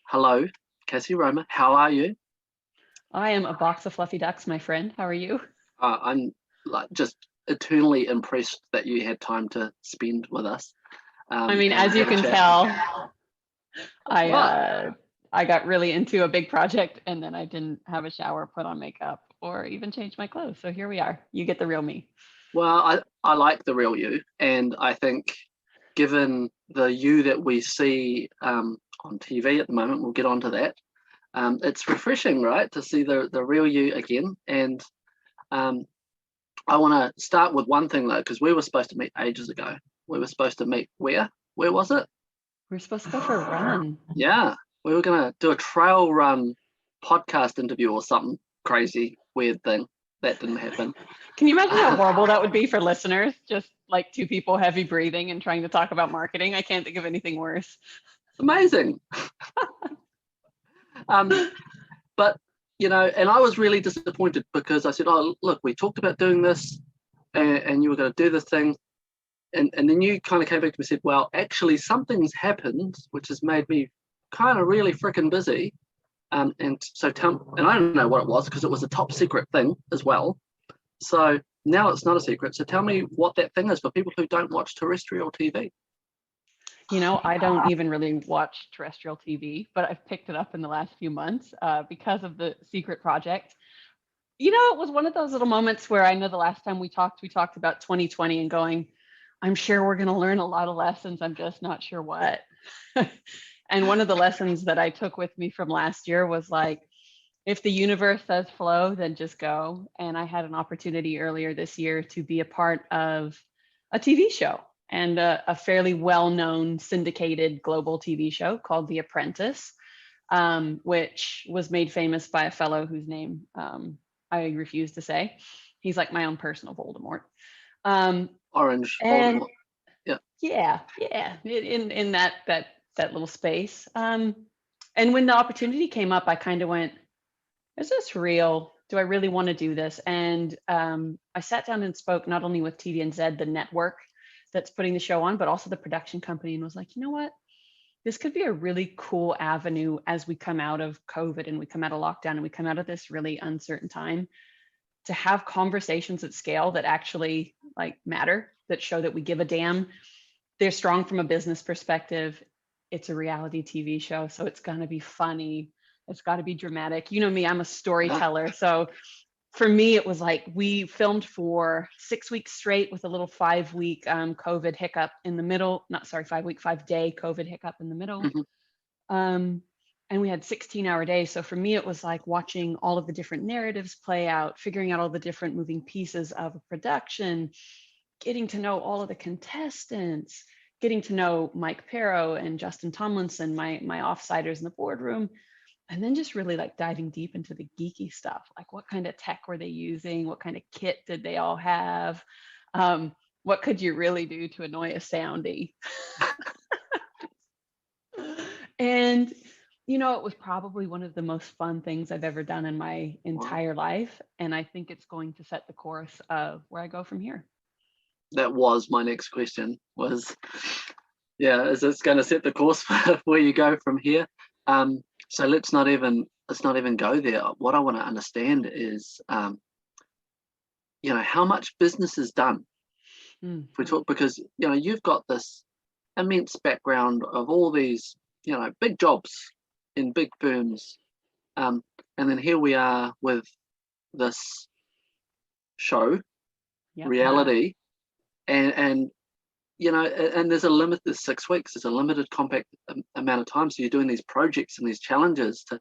Hello, Cassie, Roma. How are you? I am a box of fluffy ducks, my friend. How are you? I'm like just eternally impressed that you had time to spend with us I mean, and as you have a can chat. tell, I What? uh, I got really into a big project and then I didn't have a shower, put on makeup, or even change my clothes. So here we are. You get the real me. Well, I like the real you, and I think given the you that we see on TV at the moment, we'll get onto that. It's refreshing, right, to see the real you again. And um, I want to start with one thing though, because we were supposed to meet ages ago. We were supposed to meet where? Where was it? We're supposed to go for a run. Yeah, we were gonna do a trail run podcast interview or something crazy, weird thing. That didn't happen. Can you imagine how horrible that would be for listeners? Just like two people heavy breathing and trying to talk about marketing. I can't think of anything worse. Amazing. Um, but and I was really disappointed because I said, "Oh, look, we talked about doing this, and you were going to do this thing," and then you kind of came back to me and said, "Well, actually, something's happened, which has made me kind of really freaking busy." And so and I don't know what it was because it was a top secret thing as well. So now it's not a secret. So tell me what that thing is for people who don't watch terrestrial TV. I don't even really watch terrestrial TV, but I've picked it up in the last few months because of the secret project. It was one of those little moments where I know the last time we talked about 2020 and going, I'm sure we're going to learn a lot of lessons. I'm just not sure what. And one of the lessons that I took with me from last year was like, if the universe says flow, then just go. And I had an opportunity earlier this year to be a part of a TV show and a fairly well-known syndicated global TV show called The Apprentice, which was made famous by a fellow whose name I refuse to say. He's like my own personal Voldemort. Orange, And Voldemort. Yeah. yeah, in that little space. And when the opportunity came up, I kind of went, is this real? Do I really want to do this? And I sat down and spoke not only with TVNZ, the network that's putting the show on, but also the production company, and was like, you know what? This could be a really cool avenue as we come out of COVID and we come out of lockdown and we come out of this really uncertain time to have conversations at scale that actually like matter, that show that we give a damn. They're strong from a business perspective. It's a reality TV show, so it's going to be funny. It's got to be dramatic. You know me, I'm a storyteller. So for me, it was like we filmed for 6 weeks straight with a little 5-week COVID hiccup in the middle. Not sorry, 5-week, 5-day COVID hiccup in the middle. Mm-hmm. And we had 16-hour days. So for me, it was like watching all of the different narratives play out, figuring out all the different moving pieces of a production, getting to know all of the contestants, getting to know Mike Pero and Justin Tomlinson, my offsiders in the boardroom, and then just really like diving deep into the geeky stuff. Like what kind of tech were they using? What kind of kit did they all have? What could you really do to annoy a soundie? And it was probably one of the most fun things I've ever done in my entire life. And I think it's going to set the course of where I go from here. That was my next question is this going to set the course for where you go from here? So let's not even go there. What I want to understand is how much business is done. If we talk, because you've got this immense background of all these big jobs in big firms, and then here we are with this show, reality, and there's a limit. There's 6 weeks. There's a limited, compact amount of time. So you're doing these projects and these challenges to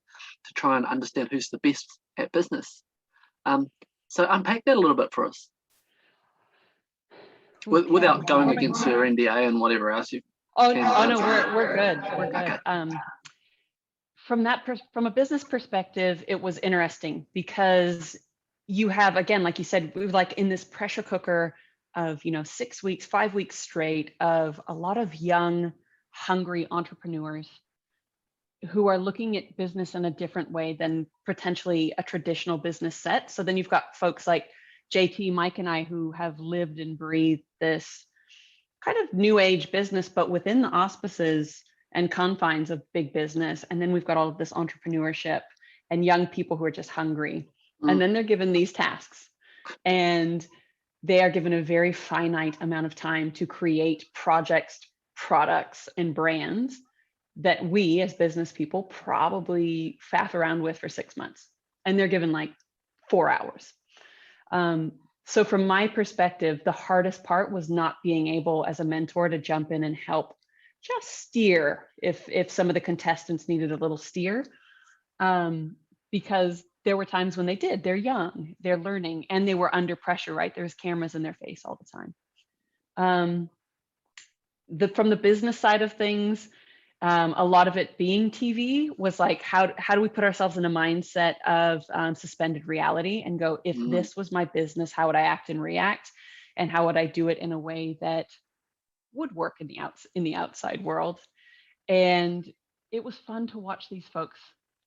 try and understand who's the best at business. So unpack that a little bit for us, without going against your NDA and whatever else you. Oh no, we're good. We're good. Okay. From a business perspective, it was interesting because you have, again, like you said, we were like in this pressure cooker of 6 weeks, 5 weeks straight of a lot of young, hungry entrepreneurs who are looking at business in a different way than potentially a traditional business set. So then you've got folks like JT, Mike, and I who have lived and breathed this kind of new age business, but within the auspices and confines of big business. And then we've got all of this entrepreneurship and young people who are just hungry. And then they're given these tasks, and they are given a very finite amount of time to create projects, products, and brands that we as business people probably faff around with for 6 months. And they're given like 4 hours. So from my perspective, the hardest part was not being able as a mentor to jump in and help just steer if some of the contestants needed a little steer, because there were times when they're young, they're learning, and they were under pressure, right? There's cameras in their face all the time. From the business side of things, a lot of it being TV was like, how do we put ourselves in a mindset of suspended reality and go, if this was my business, how would I act and react? And how would I do it in a way that would work in the outside world? And it was fun to watch these folks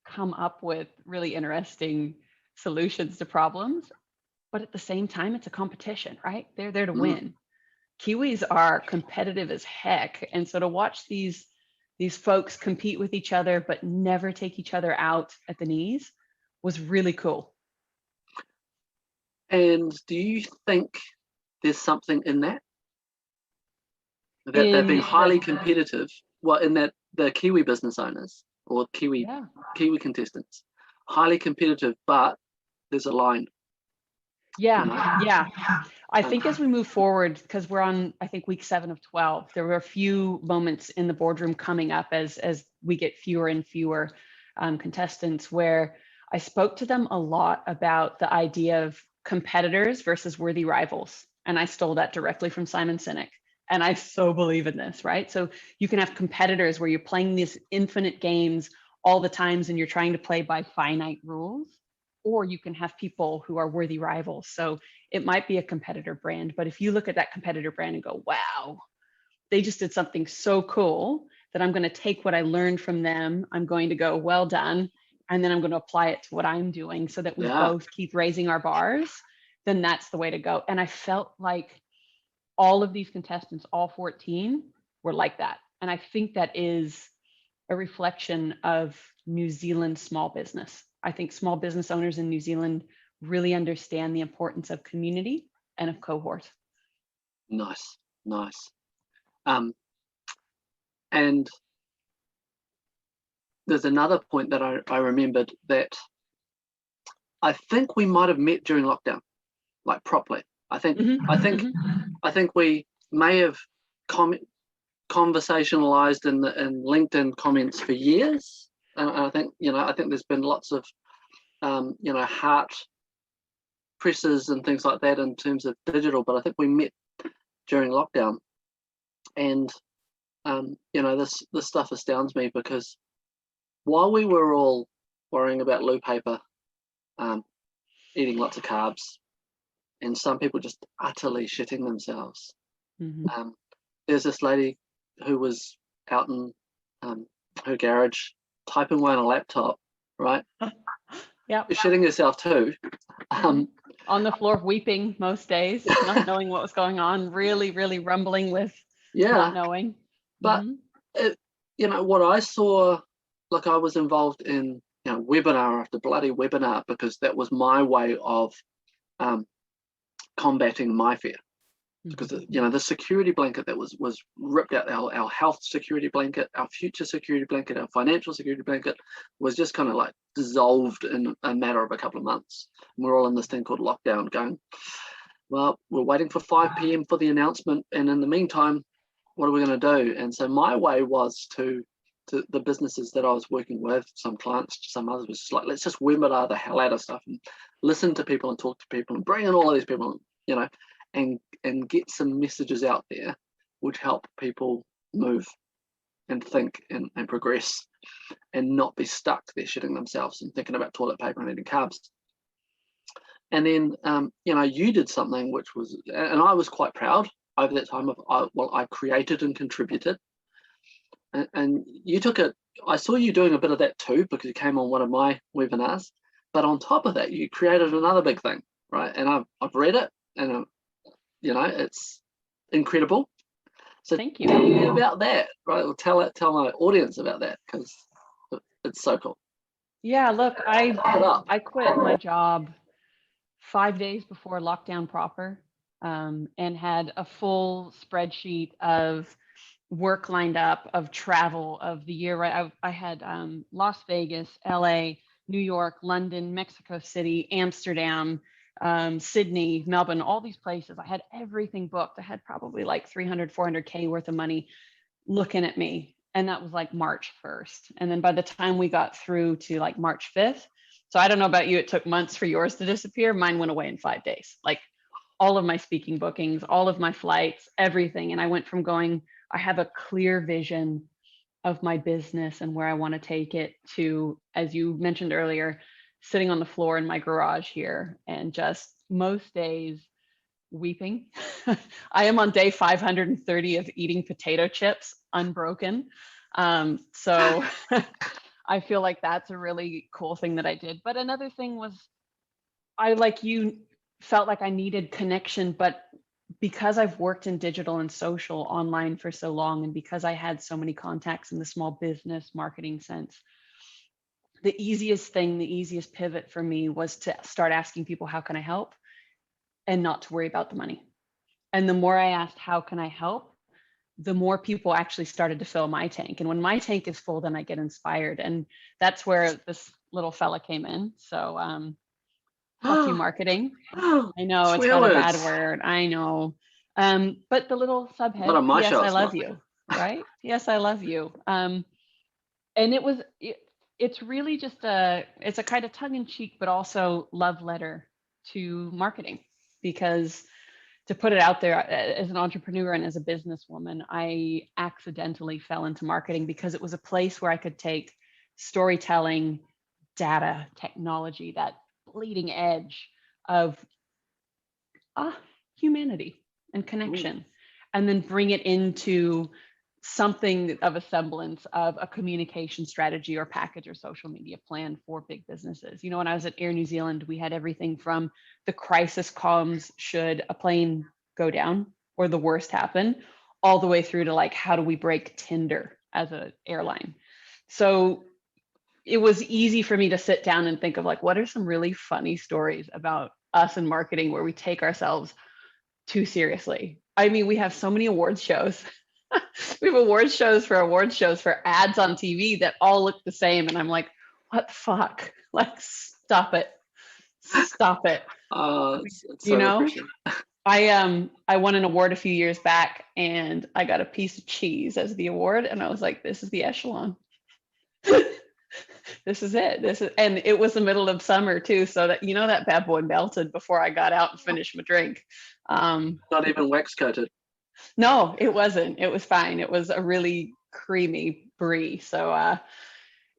come up with really interesting solutions to problems. But at the same time, it's a competition, right? They're there to win. Kiwis are competitive as heck. And so to watch these folks compete with each other, but never take each other out at the knees was really cool. And do you think there's something in that? That they're being highly competitive, well, in that the Kiwi business owners or Kiwi contestants, highly competitive, but there's a line. Yeah. I think as we move forward, because we're on, I think, week 7 of 12, there were a few moments in the boardroom coming up as we get fewer and fewer contestants, where I spoke to them a lot about the idea of competitors versus worthy rivals. And I stole that directly from Simon Sinek. And I so believe in this, right? So you can have competitors where you're playing these infinite games all the times and you're trying to play by finite rules, or you can have people who are worthy rivals. So it might be a competitor brand, but if you look at that competitor brand and go, wow, they just did something so cool that I'm going to take what I learned from them. I'm going to go, well done. And then I'm going to apply it to what I'm doing so that we both keep raising our bars. Then that's the way to go. And I felt like all of these contestants, all 14, were like that. And I think that is a reflection of New Zealand small business. I think small business owners in New Zealand really understand the importance of community and of cohort. Nice. And there's another point that I remembered, that I think we might have met during lockdown, like properly. I think we may have conversationalized in LinkedIn comments for years. And I think there's been lots of heart presses and things like that in terms of digital, but I think we met during lockdown. And this stuff astounds me, because while we were all worrying about loo paper, eating lots of carbs, and some people just utterly shitting themselves, there's this lady who was out in her garage typing away on a laptop, right? Shitting herself too. On the floor weeping most days, not knowing what was going on, really, really rumbling with not knowing. But what I saw, like, I was involved in webinar after bloody webinar, because that was my way of combating my fear. Because the security blanket that was ripped out, our health security blanket, our future security blanket, our financial security blanket, was just kind of like dissolved in a matter of a couple of months. And we're all in this thing called lockdown, going, well, we're waiting for 5 p.m. for the announcement, and in the meantime, what are we going to do? And so my way was to the businesses that I was working with, some clients, some others, was just like, let's just webinar the hell out of stuff and listen to people and talk to people and bring in all of these people, and get some messages out there, which help people move and think and progress, and not be stuck there shitting themselves and thinking about toilet paper and eating carbs. And then you did something which was, and I was quite proud over that time of, I created and contributed, and you took it. I saw you doing a bit of that too, because you came on one of my webinars, but on top of that, you created another big thing, right? And I've read it, and it's incredible. So Thank you. tell me about that, right? Or tell my audience about that, because it's so cool. Yeah, look, Put it up. I quit my job 5 days before lockdown proper, and had a full spreadsheet of work lined up, of travel, of the year. Right, I had Las Vegas, LA, New York, London, Mexico City, Amsterdam, Sydney, Melbourne, all these places. I had everything booked. I had probably like 300, 400K worth of money looking at me. And that was like March 1st. And then by the time we got through to like March 5th, so I don't know about you, it took months for yours to disappear. Mine went away in 5 days. Like all of my speaking bookings, all of my flights, everything. And I went from going, I have a clear vision of my business and where I want to take it, to, as you mentioned earlier, sitting on the floor in my garage here and just most days weeping. I am on day 530 of eating potato chips unbroken. So I feel like that's a really cool thing that I did. But another thing was, I, like you, felt like I needed connection, but because I've worked in digital and social online for so long, and because I had so many contacts in the small business marketing sense, the easiest pivot for me was to start asking people, how can I help? And not to worry about the money. And the more I asked, how can I help? The more people actually started to fill my tank. And when my tank is full, then I get inspired. And that's where this little fella came in. So fuck you, marketing. I know it's got a bad word. I know. But the little subhead, Not on my P.S. show, I it's love not. you, right? P.S. I love you. And it's really just it's a kind of tongue in cheek, but also love letter to marketing, because to put it out there, as an entrepreneur and as a businesswoman, I accidentally fell into marketing because it was a place where I could take storytelling, data, technology, that bleeding edge of humanity and connection, and then bring it into something of a semblance of a communication strategy or package or social media plan for big businesses. You know, when I was at Air New Zealand, we had everything from the crisis comms should a plane go down or the worst happen, all the way through to like, how do we break Tinder as an airline? So it was easy for me to sit down and think of like, what are some really funny stories about us in marketing where we take ourselves too seriously? I mean, we have so many awards shows. We have awards shows for ads on TV that all look the same. And I'm like, what the fuck? Like, stop it. Stop it. It's so refreshing. I won an award a few years back, and I got a piece of cheese as the award. And I was like, this is the echelon. This is it. And it was the middle of summer too. So that, you know, that bad boy melted before I got out and finished my drink. Not even wax coated. No, it wasn't. It was fine. It was a really creamy brie. So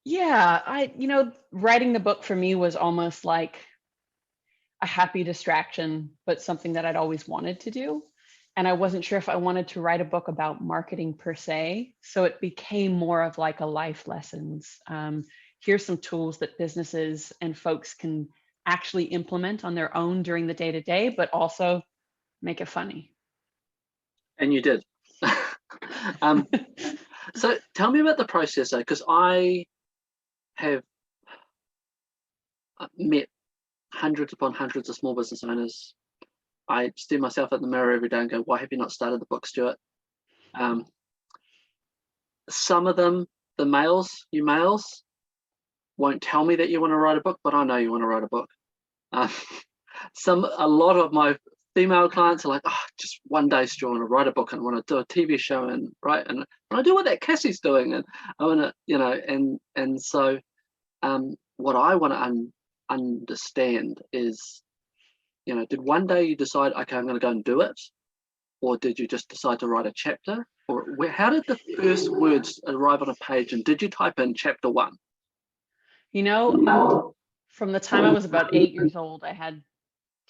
yeah, writing the book for me was almost like a happy distraction, but something that I'd always wanted to do. And I wasn't sure if I wanted to write a book about marketing per se. So it became more of like a life lessons. Here's some tools that businesses and folks can actually implement on their own during the day to day, but also make it funny. And you did. So tell me about the process, though, because I have met hundreds upon hundreds of small business owners. I stare myself at the mirror every day and go, why have you not started the book, Stuart? Some of them, you males, won't tell me that you want to write a book, but I know you want to write a book. A lot of my female clients are like, oh, just one day, Stuart, I want to write a book and I want to do a TV show and I do what that Cassie's doing, and I want to, and so what I want to understand is, did one day you decide, okay, I'm going to go and do it, or did you just decide to write a chapter, or how did the first words arrive on a page, and did you type in chapter 1? From the time I was about 8 years old, I had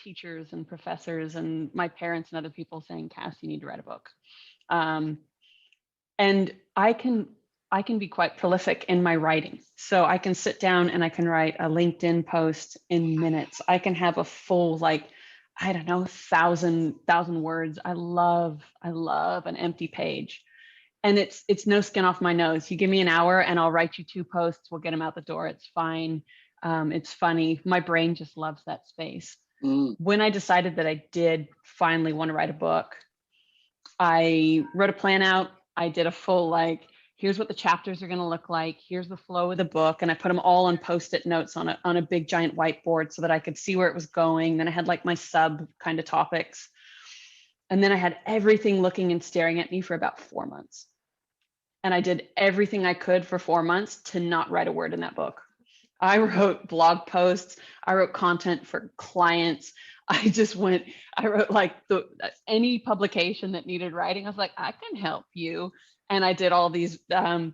teachers and professors and my parents and other people saying, Cass, you need to write a book. And I can be quite prolific in my writing. So I can sit down and I can write a LinkedIn post in minutes. I can have a full I don't know, thousand words. I love an empty page. And it's no skin off my nose. You give me an hour and I'll write you 2 posts. We'll get them out the door. It's fine. It's funny. My brain just loves that space. When I decided that I did finally want to write a book, I wrote a plan out. I did a full, like, here's what the chapters are going to look like. Here's the flow of the book. And I put them all on Post-it notes on a big giant whiteboard so that I could see where it was going. Then I had like my sub kind of topics. And then I had everything looking and staring at me for about 4 months. And I did everything I could for 4 months to not write a word in that book. I wrote blog posts. I wrote content for clients. I wrote like any publication that needed writing. I was like, I can help you. And I did all these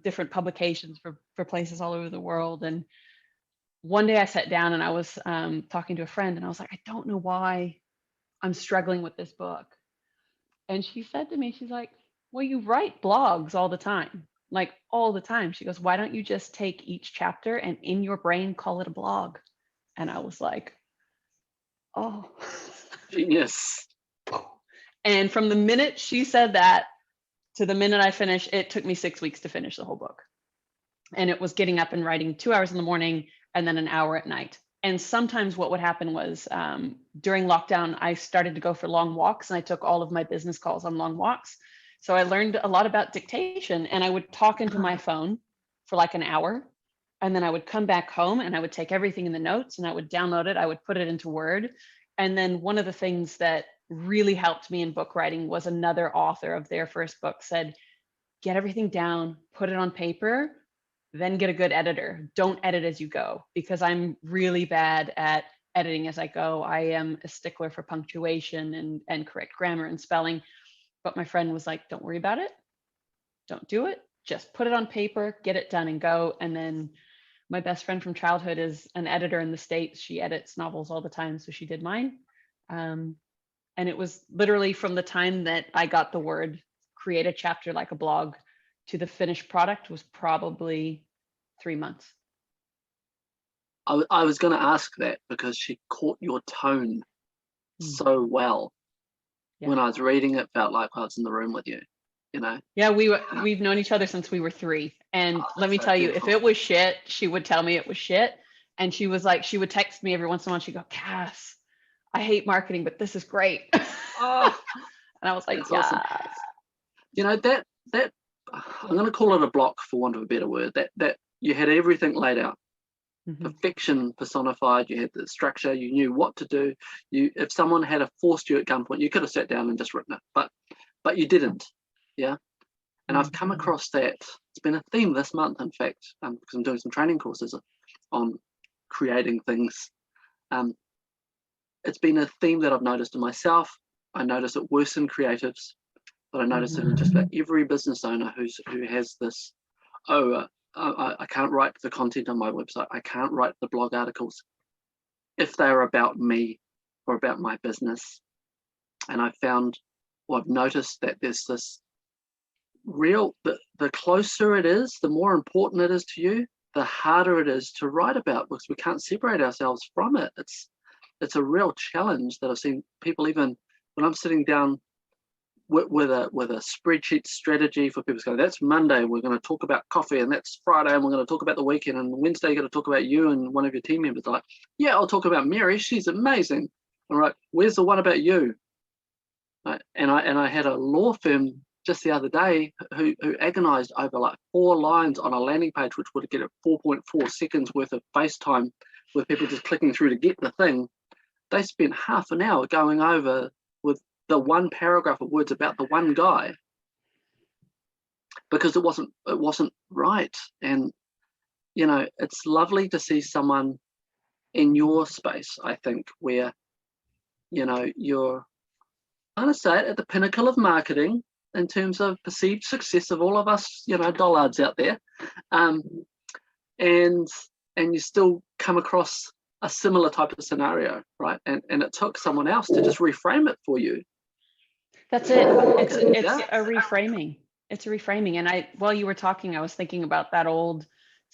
different publications for places all over the world. And one day I sat down and I was talking to a friend and I was like, I don't know why I'm struggling with this book. And she said to me, she's like, well, you write blogs all the time, like all the time. She goes, why don't you just take each chapter and in your brain call it a blog? And I was like, oh. Genius. And from the minute she said that to the minute I finished, it took me 6 weeks to finish the whole book. And it was getting up and writing 2 hours in the morning and then an hour at night. And sometimes what would happen was during lockdown, I started to go for long walks and I took all of my business calls on long walks. So I learned a lot about dictation and I would talk into my phone for like an hour. And then I would come back home and I would take everything in the notes and I would download it. I would put it into Word. And then one of the things that really helped me in book writing was another author of their first book said, get everything down, put it on paper, then get a good editor. Don't edit as you go, because I'm really bad at editing as I go. I am a stickler for punctuation and correct grammar and spelling. But my friend was like, don't worry about it. Don't do it. Just put it on paper, get it done and go. And then my best friend from childhood is an editor in the States. She edits novels all the time. So she did mine. And it was literally from the time that I got the word, create a chapter like a blog, to the finished product was probably 3 months. I was going to ask that because she caught your tone so well. Yeah. When I was reading it, felt like I was in the room with you, you know? Yeah, we've known each other since we were 3. And let me tell you, if it was shit, she would tell me it was shit. And she was like, she would text me every once in a while. She'd go, Cass, I hate marketing, but this is great. Oh, and I was like, yeah. Awesome. You know, that I'm going to call it a block for want of a better word, that you had everything laid out. Perfection personified. You had the structure, you knew what to do. If someone had forced you at gunpoint, you could have sat down and just written it, but you didn't. Yeah. And I've come across that. It's been a theme this month, in fact, because I'm doing some training courses on creating things. It's been a theme that I've noticed in myself. I notice it worse in creatives, but I notice it in just about every business owner who has this, I can't write the content on my website. I can't write the blog articles if they're about me or about my business. And I've noticed that there's this the closer it is, the more important it is to you, the harder it is to write about, because we can't separate ourselves from it. It's a real challenge that I've seen people, even when I'm sitting down with a spreadsheet strategy for people to go, that's Monday, we're going to talk about coffee, and that's Friday, and we're going to talk about the weekend, and Wednesday you're going to talk about you and one of your team members. Like, yeah, I'll talk about Mary, she's amazing. All right, where's the one about you? Right. And I had a law firm just the other day who agonized over like 4 lines on a landing page, which would get at 4.4 seconds worth of FaceTime with people just clicking through to get the thing. They spent half an hour going over with the one paragraph of words about the one guy, because it wasn't right. And you know, it's lovely to see someone in your space, I think, where, you know, you're, I'm going to say it, at the pinnacle of marketing in terms of perceived success of all of us, you know, dullards out there, and you still come across a similar type of scenario, right? And it took someone else to just reframe it for you. That's it. It's a reframing. It's a reframing. And while you were talking, I was thinking about that old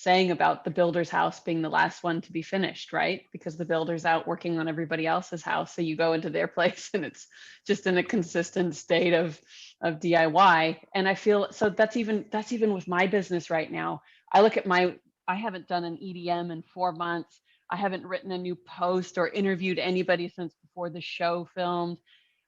saying about the builder's house being the last one to be finished, right? Because the builder's out working on everybody else's house. So you go into their place and it's just in a consistent state of DIY. And I feel so that's even with my business right now. I look at I haven't done an EDM in 4 months. I haven't written a new post or interviewed anybody since before the show filmed.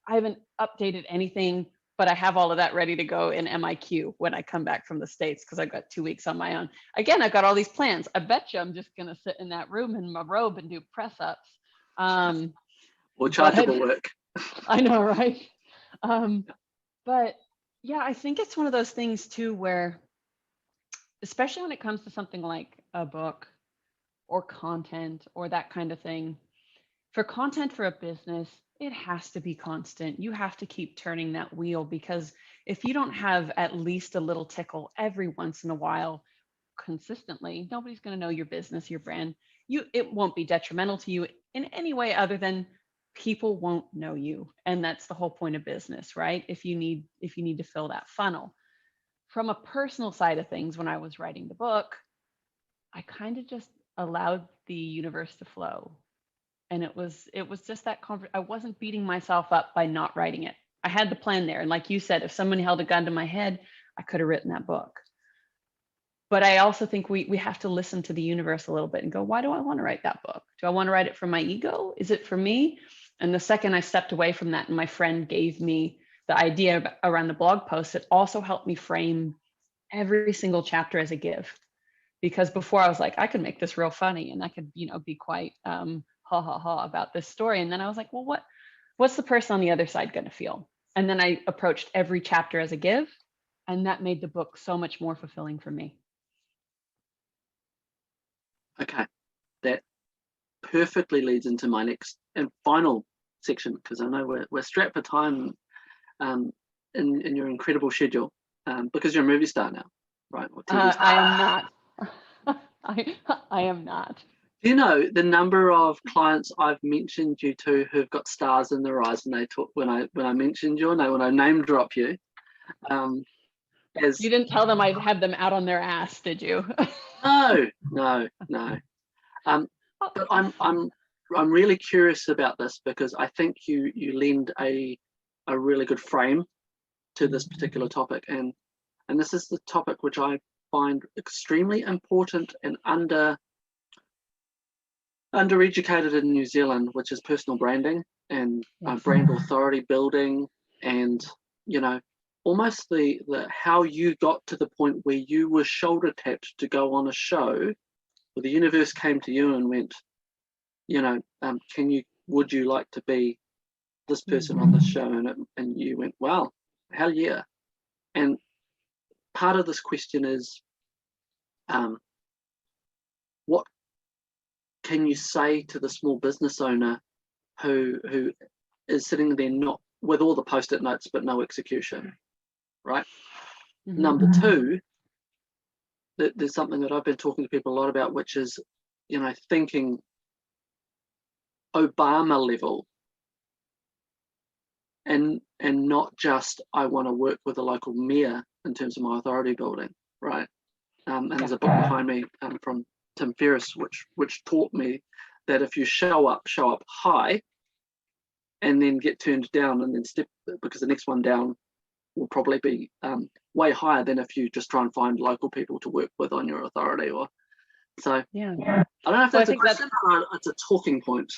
I haven't updated anything, but I have all of that ready to go in MIQ when I come back from the States, because I've got 2 weeks on my own. Again, I've got all these plans. I bet you I'm just going to sit in that room in my robe and do press ups. Or chargeable work. I know, right? But yeah, I think it's one of those things too, where, especially when it comes to something like a book or content or that kind of thing, for content for a business, it has to be constant. You have to keep turning that wheel, because if you don't have at least a little tickle every once in a while consistently, nobody's going to know your business, your brand. It won't be detrimental to you in any way other than people won't know you. And that's the whole point of business, right? If you need to fill that funnel. From a personal side of things, when I was writing the book, I kind of just allowed the universe to flow. And it was just that I wasn't beating myself up by not writing it. I had the plan there. And like you said, if someone held a gun to my head, I could have written that book. But I also think we have to listen to the universe a little bit and go, why do I want to write that book? Do I want to write it for my ego? Is it for me? And the second I stepped away from that and my friend gave me the idea around the blog post, it also helped me frame every single chapter as a give. Because before I was like, I could make this real funny and I could, be quite ha ha ha about this story. And then I was like, well, what's the person on the other side going to feel? And then I approached every chapter as a give, and that made the book so much more fulfilling for me. Okay, that perfectly leads into my next and final section, because I know we're strapped for time in your incredible schedule, because you're a movie star now, right? Or TV star. I am not. I am not. Do you know the number of clients I've mentioned you to who've got stars in their eyes, and they talk when I mentioned your name, when I name drop you? You didn't tell them I'd have them out on their ass, did you? No. But I'm really curious about this, because I think you lend a really good frame to this particular topic, and this is the topic which I find extremely important and undereducated in New Zealand, which is personal branding and brand authority building, and almost the how you got to the point where you were shoulder tapped to go on a show, where the universe came to you and went, would you like to be this person on this show? And you went, wow, hell yeah. And part of this question is, what can you say to the small business owner who is sitting there not with all the post-it notes but no execution, right? Mm-hmm. Number two, there's something that I've been talking to people a lot about, which is, thinking Obama level, and not just I want to work with a local mayor in terms of my authority building, right? And there's a book behind me from Tim Ferriss, which taught me that if you show up high and then get turned down and then step, because the next one down will probably be way higher than if you just try and find local people to work with on your authority. I don't know if that's a question or it's a talking point.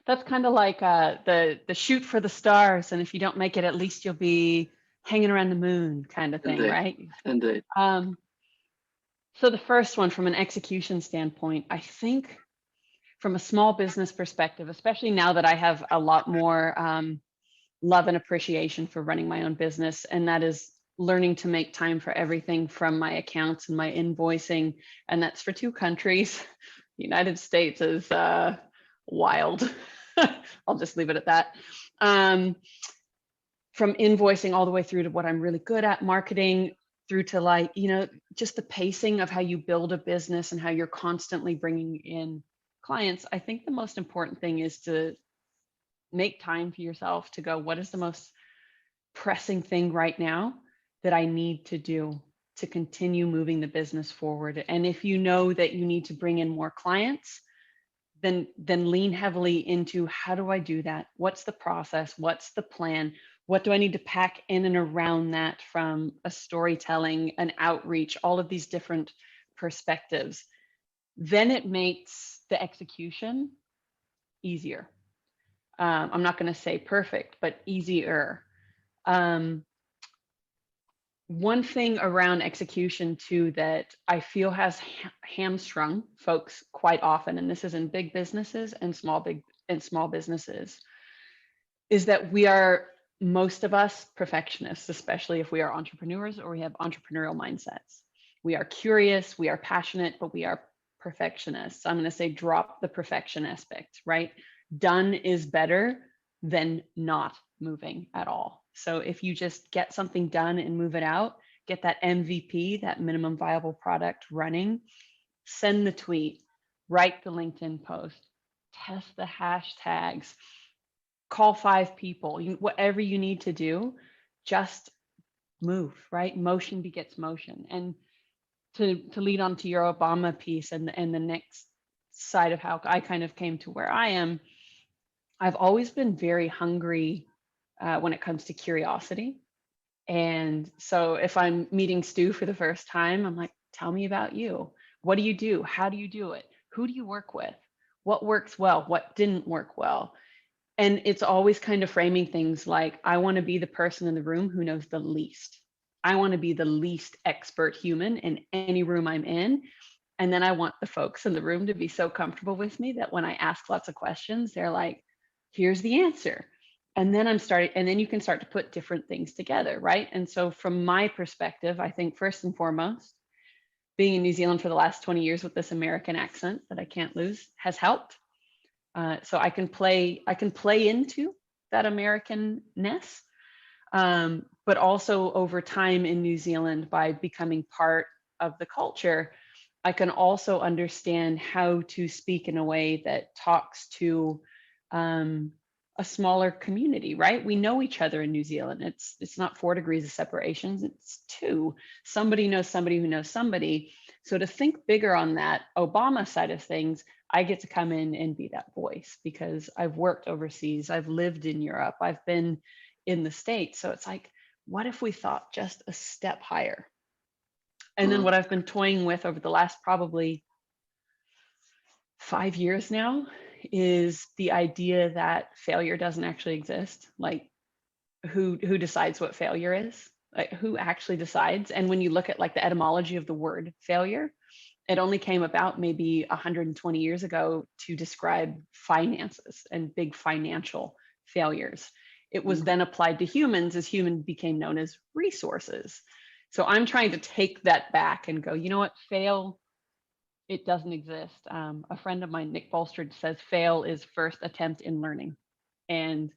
That's kind of like the shoot for the stars, and if you don't make it, at least you'll be hanging around the moon kind of thing. Indeed. Right? Indeed. So the first one, from an execution standpoint, I think from a small business perspective, especially now that I have a lot more love and appreciation for running my own business, and that is learning to make time for everything from my accounts and my invoicing, and that's for 2 countries. The United States is wild. I'll just leave it at that. From invoicing all the way through to what I'm really good at, marketing, through to just the pacing of how you build a business and how you're constantly bringing in clients. I think the most important thing is to make time for yourself to go, what is the most pressing thing right now that I need to do? to continue moving the business forward. And if you know that you need to bring in more clients, then lean heavily into, how do I do that? What's the process? What's the plan? What do I need to pack in and around that, from a storytelling, an outreach, all of these different perspectives? Then it makes the execution easier. I'm not going to say perfect, but easier. One thing around execution too that I feel has hamstrung folks quite often, and this is in big businesses and small businesses, is that we are, most of us, perfectionists, especially if we are entrepreneurs or we have entrepreneurial mindsets. We are curious, we are passionate, but we are perfectionists. I'm going to say drop the perfection aspect, right? Done is better than not moving at all. So if you just get something done and move it out, get that MVP, that minimum viable product, running, send the tweet, write the LinkedIn post, test the hashtags, call 5 people, whatever you need to do, just move, right? Motion begets motion. And to lead on to your Obama piece and the next side of how I kind of came to where I am, I've always been very hungry when it comes to curiosity. And so if I'm meeting Stu for the first time, I'm like, tell me about you. What do you do? How do you do it? Who do you work with? What works well? What didn't work well? And it's always kind of framing things like, I want to be the person in the room who knows the least. I want to be the least expert human in any room I'm in. And then I want the folks in the room to be so comfortable with me that when I ask lots of questions, they're like, here's the answer. And then then you can start to put different things together, right? And so from my perspective, I think first and foremost, being in New Zealand for the last 20 years with this American accent that I can't lose has helped. So I can play into that Americanness, but also over time in New Zealand, by becoming part of the culture, I can also understand how to speak in a way that talks to a smaller community, right? We know each other in New Zealand. It's not 4 degrees of separation, it's 2. Somebody knows somebody who knows somebody. So to think bigger on that Obama side of things, I get to come in and be that voice because I've worked overseas, I've lived in Europe, I've been in the States. So it's like, what if we thought just a step higher? And then what I've been toying with over the last probably 5 years now is the idea that failure doesn't actually exist. Like, who decides what failure is? Like, who actually decides? And when you look at like the etymology of the word failure, it only came about maybe 120 years ago to describe finances and big financial failures. It was then applied to humans as humans became known as resources. So I'm trying to take that back and go, you know what, fail, it doesn't exist. A friend of mine, Nick Bolstrad, says fail is first attempt in learning. And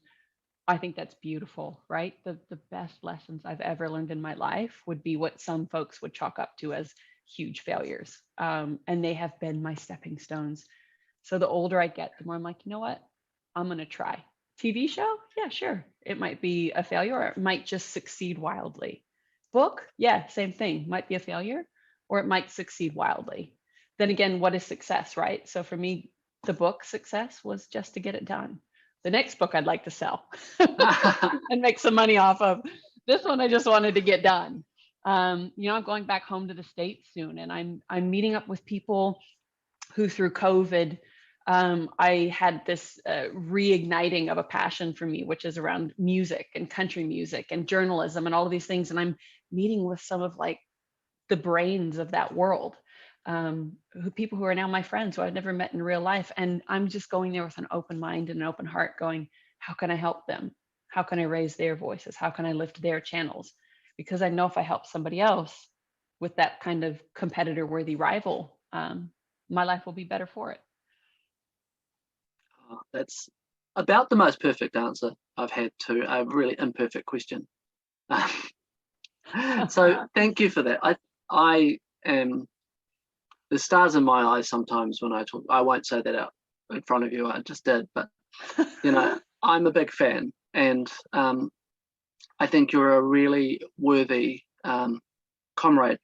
I think that's beautiful, right? The best lessons I've ever learned in my life would be what some folks would chalk up to as huge failures. And they have been my stepping stones. So the older I get, the more I'm like, you know what? I'm going to try. TV show? Yeah, sure. It might be a failure, or it might just succeed wildly. Book? Yeah, same thing. Might be a failure, or it might succeed wildly. Then again, what is success, right? So for me, the book success was just to get it done. The next book I'd like to sell and make some money off of. This one I just wanted to get done. I'm going back home to the States soon, and I'm meeting up with people who through COVID, I had this reigniting of a passion for me, which is around music and country music and journalism and all of these things. And I'm meeting with some of like the brains of that world, people who are now my friends who I've never met in real life. And I'm just going there with an open mind and an open heart going, how can I help them? How can I raise their voices? How can I lift their channels? Because I know if I help somebody else with that kind of competitor worthy rival, my life will be better for it. That's about the most perfect answer I've had to a really imperfect question. So thank you for that. I am, the stars in my eyes sometimes when I talk. I won't say that out in front of you, I just did, but I'm a big fan, and I think you're a really worthy comrade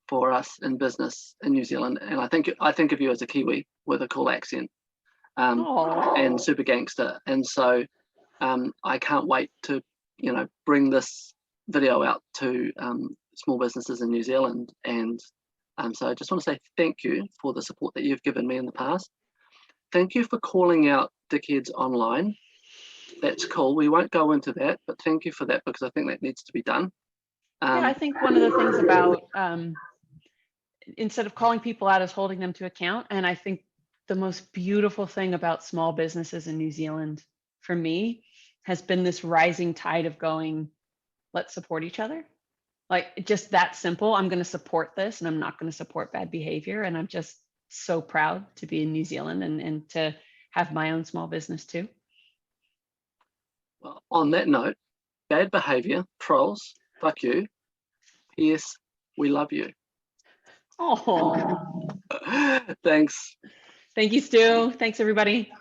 for us in business in New Zealand, and I think of you as a Kiwi with a cool accent, and super gangster, and so I can't wait to bring this video out to small businesses in New Zealand, and so I just want to say thank you for the support that you've given me in the past. Thank you for calling out dickheads online. That's cool. We won't go into that, but thank you for that, because I think that needs to be done. Yeah, I think one of the things about instead of calling people out is holding them to account. And I think the most beautiful thing about small businesses in New Zealand for me has been this rising tide of going, let's support each other. Like, just that simple. I'm going to support this, and I'm not going to support bad behavior. And I'm just so proud to be in New Zealand and to have my own small business too. Well, on that note, bad behavior, trolls, fuck you. Yes, we love you. Oh, Thanks. thank you, Stu. Thanks, everybody.